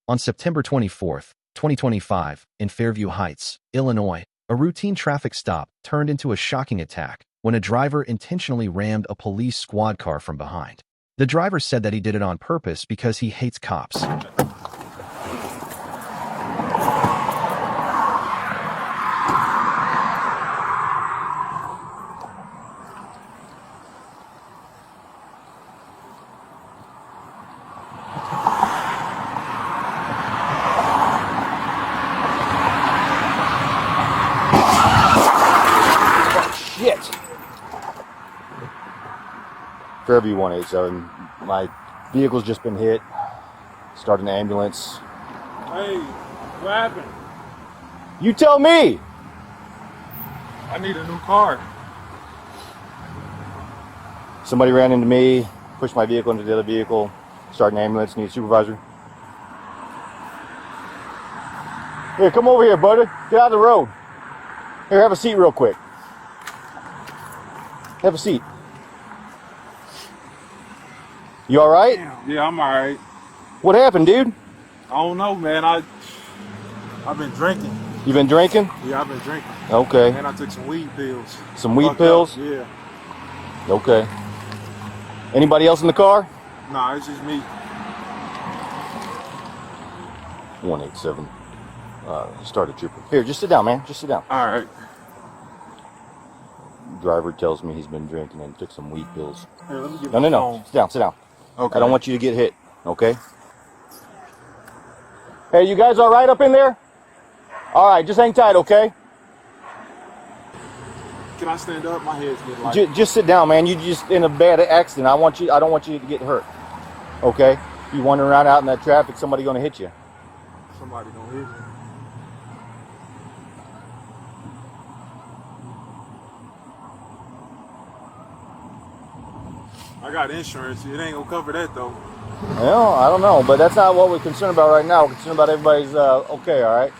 On September 24, 2025, in Fairview Heights, Illinois, a routine traffic stop turned into a shocking attack when a driver intentionally rammed a police squad car from behind. The driver said that he did it on purpose because he hates cops. Shit! Fairview 187. My vehicle's just been hit. Start an ambulance. Hey, what happened? You tell me! I need a new car. Somebody ran into me, pushed my vehicle into the other vehicle, start an ambulance, need a supervisor. Here, come over here, buddy. Get out of the road. Here, have a seat real quick. Have a seat. You all right? Yeah, I'm all right. What happened, dude? I don't know, man. I've been drinking. You been drinking? Yeah, I've been drinking. Okay. And I took some weed pills. Some weed Fucked pills? up. Yeah. Okay. Anybody else in the car? Nah, it's just me. 187. Start a trooper. Here, just sit down, man. Just sit down. All right. Driver tells me he's been drinking and took some weed pills. Here, let me get No. my phone. Sit down, sit down. Okay. I don't want you to get hit, okay? Hey, you guys all right up in there? All right, just hang tight, okay? Can I stand up? My head's getting like... Just sit down, man. You just in a bad accident. I don't want you to get hurt, okay? You wandering around out in that traffic, somebody gonna hit you. Somebody gonna hit me. I got insurance. It ain't gonna cover that though. Well, I don't know, but that's not what we're concerned about right now. We're concerned about everybody's okay, all right?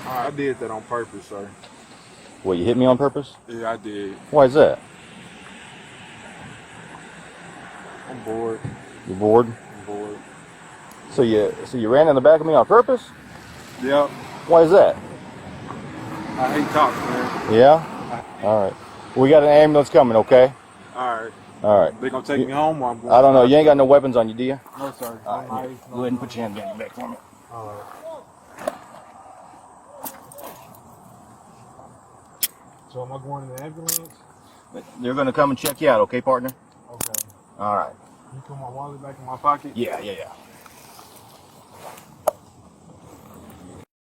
I did that on purpose, sir. What, you hit me on purpose? Yeah, I did. Why is that? I'm bored. You bored? I'm bored. So you ran in the back of me on purpose? Yep. Why is that? I hate cops, man. Yeah? All right. We got an ambulance coming, okay? All right. All right. They gonna take me home or I'm going? I don't know. You ain't got no weapons on you, do you? No, sir. All right. Go ahead and put your hand behind your back for me. All right. So am I going in the ambulance? They're going to come and check you out, okay, partner? Okay. All right. You put my wallet back in my pocket? Yeah.